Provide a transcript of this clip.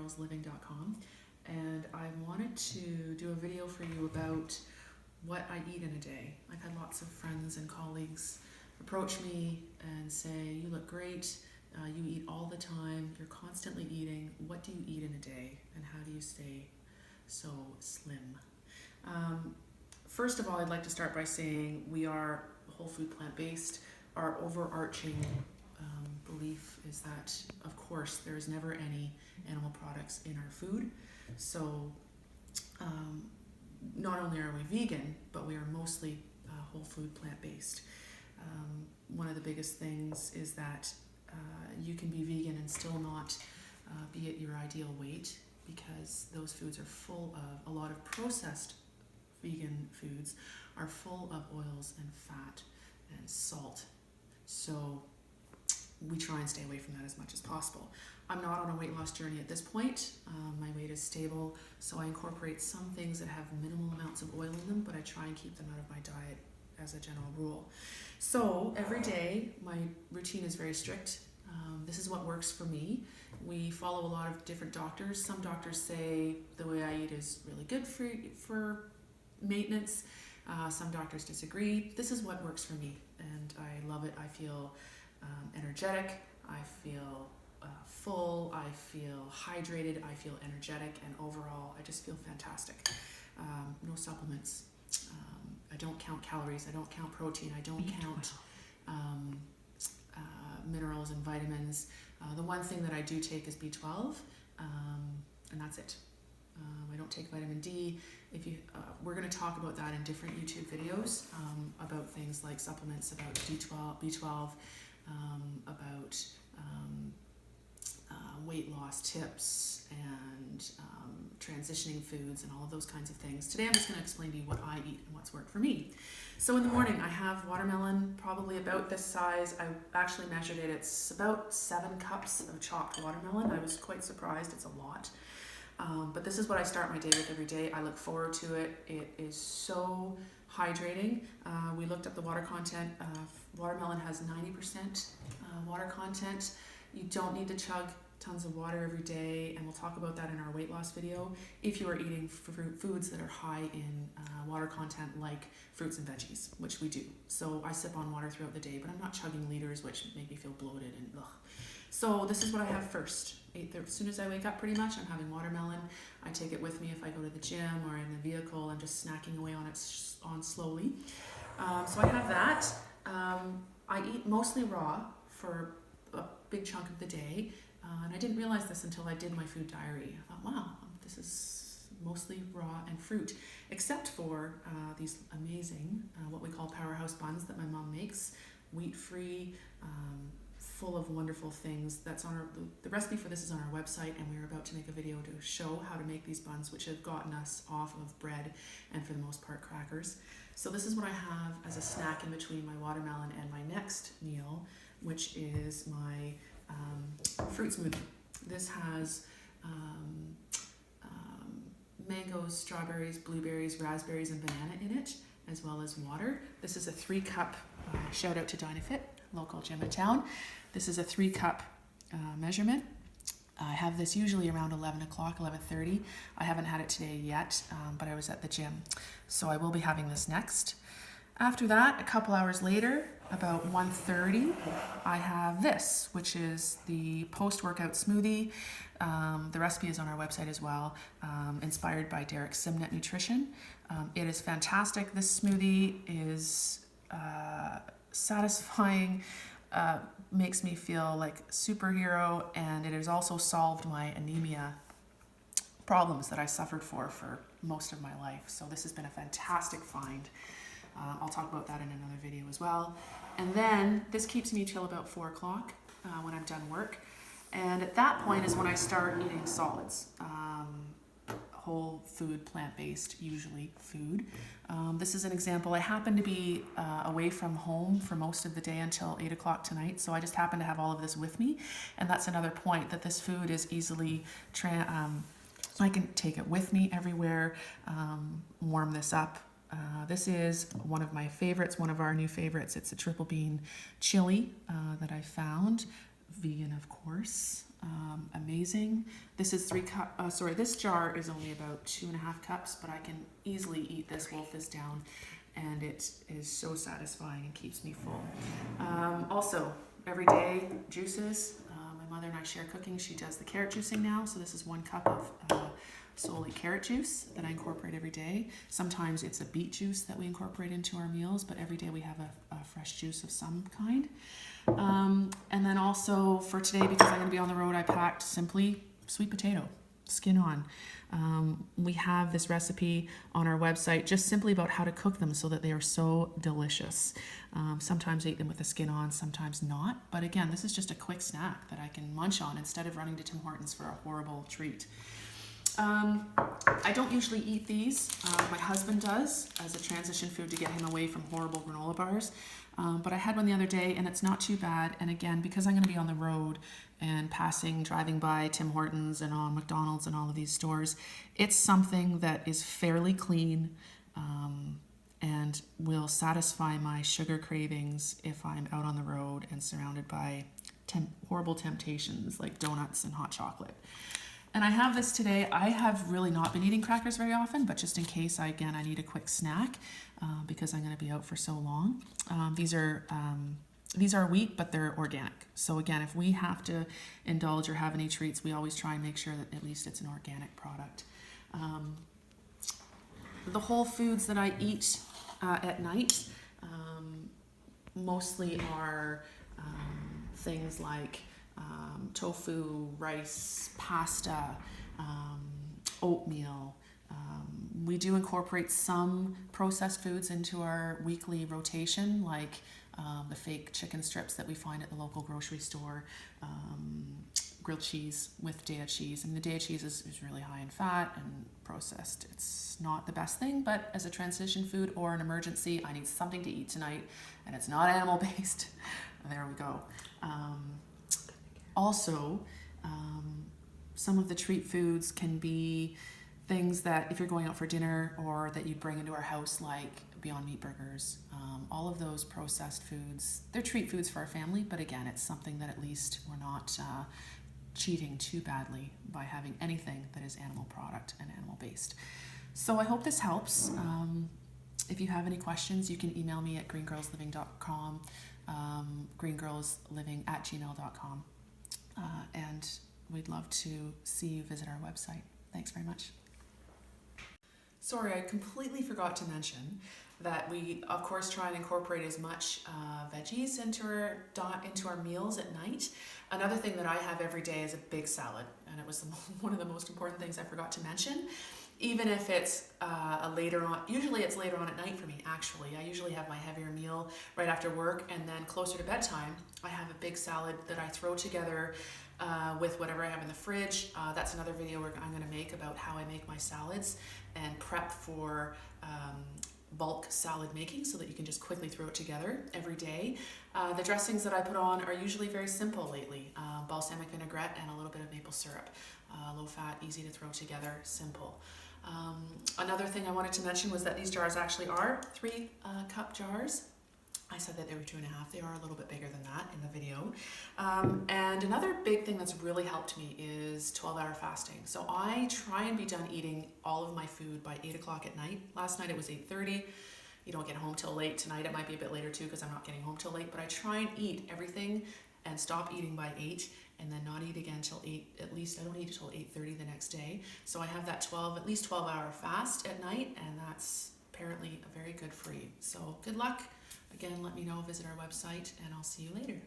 Carol'sLiving.com, and I wanted to do a video for you about what I eat in a day. I've had lots of friends and colleagues approach me and say, you look great, you eat all the time, you're constantly eating, what do you eat in a day, and how do you stay so slim? First of all, I'd like to start by saying we are whole food plant-based. Our overarching belief is that, of course, there's never any animal products in our food. So not only are we vegan, but we are mostly whole food plant-based. One of the biggest things is that you can be vegan and still not be at your ideal weight, because those foods are full of, a lot of processed vegan foods are full of oils and fat and salt. So we try and stay away from that as much as possible. I'm not on a weight loss journey at this point. My weight is stable, so I incorporate some things that have minimal amounts of oil in them, but I try and keep them out of my diet as a general rule. So every day, my routine is very strict. This is what works for me. We follow a lot of different doctors. Some doctors say the way I eat is really good for maintenance. Some doctors disagree. This is what works for me, and I love it. I feel energetic, I feel full, I feel hydrated, I feel energetic, and overall I just feel fantastic. No supplements. I don't count calories, I don't count protein, I don't count minerals and vitamins. The one thing that I do take is B12, and that's it. I don't take vitamin D. We're going to talk about that in different YouTube videos, about things like supplements, about B12, about weight loss tips and transitioning foods and all of those kinds of things. Today I'm just going to explain to you what I eat and what's worked for me. So in the morning I have watermelon, probably about this size. I actually measured it. It's about 7 cups of chopped watermelon. I was quite surprised. It's a lot. But this is what I start my day with every day. I look forward to it. It is so hydrating. We looked up the water content. Watermelon has 90% water content. You don't need to chug tons of water every day, and we'll talk about that in our weight loss video, if you are eating foods that are high in water content, like fruits and veggies, which we do. So I sip on water throughout the day, but I'm not chugging liters, which make me feel bloated and ugh. So this is what I have first. As soon as I wake up, pretty much, I'm having watermelon. I take it with me if I go to the gym or in the vehicle. I'm just snacking away on it slowly. So I have that. I eat mostly raw for a big chunk of the day. And I didn't realize this until I did my food diary. I thought, wow, this is mostly raw and fruit, except for these amazing, what we call powerhouse buns that my mom makes, wheat-free, full of wonderful things. That's on the recipe for this is on our website, and we're about to make a video to show how to make these buns, which have gotten us off of bread and for the most part crackers. So this is what I have as a snack in between my watermelon and my next meal, which is my fruit smoothie. This has mangoes, strawberries, blueberries, raspberries, and banana in it, as well as water. This is a 3-cup, shout out to Dynafit, local gym in town. This is a 3-cup measurement. I have this usually around 11 o'clock, 11:30. I haven't had it today yet, but I was at the gym, so I will be having this next. After that, a couple hours later, about 1:30, I have this, which is the post-workout smoothie. The recipe is on our website as well, inspired by Derek Simnett Nutrition. It is fantastic. This smoothie is satisfying, makes me feel like a superhero, and it has also solved my anemia problems that I suffered for most of my life. So this has been a fantastic find. I'll talk about that in another video as well. And then this keeps me till about 4 o'clock when I'm done work. And at that point is when I start eating solids. Whole food, plant-based, usually food. This is an example. I happen to be away from home for most of the day until 8 o'clock tonight, so I just happen to have all of this with me. And that's another point, that this food is easily, I can take it with me everywhere, warm this up. This is one of my favorites, one of our new favorites. It's a triple bean chili that I found, vegan of course, amazing. amazing. This is this jar is only about 2.5 cups, but I can easily eat this, wolf this down, and it is so satisfying and keeps me full. Also, everyday juices. My mother and I share cooking. She does the carrot juicing now, so this is 1 cup of solely carrot juice that I incorporate every day. Sometimes it's a beet juice that we incorporate into our meals, but every day we have a fresh juice of some kind. And then also for today, because I'm going to be on the road, I packed simply sweet potato, skin on. We have this recipe on our website just simply about how to cook them so that they are so delicious. Sometimes I eat them with the skin on, sometimes not. But again, this is just a quick snack that I can munch on instead of running to Tim Hortons for a horrible treat. I don't usually eat these. My husband does as a transition food to get him away from horrible granola bars. But I had one the other day and it's not too bad. And again, because I'm going to be on the road and driving by Tim Hortons and on McDonald's and all of these stores, it's something that is fairly clean and will satisfy my sugar cravings if I'm out on the road and surrounded by horrible temptations like donuts and hot chocolate. And I have this today. I have really not been eating crackers very often, but just in case, I need a quick snack because I'm going to be out for so long. These are wheat, but they're organic. So again, if we have to indulge or have any treats, we always try and make sure that at least it's an organic product. The whole foods that I eat at night mostly are things like tofu, rice, pasta, oatmeal. We do incorporate some processed foods into our weekly rotation, like the fake chicken strips that we find at the local grocery store, grilled cheese with Daiya cheese. And the Daiya cheese is really high in fat and processed. It's not the best thing, but as a transition food or an emergency, I need something to eat tonight, and it's not animal-based. There we go. Also, some of the treat foods can be things that if you're going out for dinner or that you bring into our house, like Beyond Meat burgers, all of those processed foods, they're treat foods for our family, but again, it's something that at least we're not cheating too badly by having anything that is animal product and animal based. So I hope this helps. If you have any questions, you can email me at greengirlsliving.com, greengirlsliving@gmail.com. And we'd love to see you visit our website. Thanks very much. Sorry, I completely forgot to mention that we, of course, try and incorporate as much veggies into our meals at night. Another thing that I have every day is a big salad, and it was one of the most important things I forgot to mention. Even if it's usually it's later on at night for me, actually. I usually have my heavier meal right after work, and then closer to bedtime, I have a big salad that I throw together with whatever I have in the fridge. That's another video I'm going to make about how I make my salads and prep for bulk salad making so that you can just quickly throw it together every day. The dressings that I put on are usually very simple lately. Balsamic vinaigrette and a little bit of maple syrup. Low fat, easy to throw together, simple. Another thing I wanted to mention was that these jars actually are 3 cup jars. I said that they were 2.5. They are a little bit bigger than that in the video. And another big thing that's really helped me is 12-hour fasting. So I try and be done eating all of my food by 8 o'clock at night. Last night it was 8:30. You don't get home till late. Tonight it might be a bit later too because I'm not getting home till late. But I try and eat everything and stop eating by 8 and then not eat again till 8. At least I don't eat until 8:30 the next day. So I have that at least 12-hour fast at night, and that's apparently very good for you. So good luck. Again, let me know, visit our website, and I'll see you later.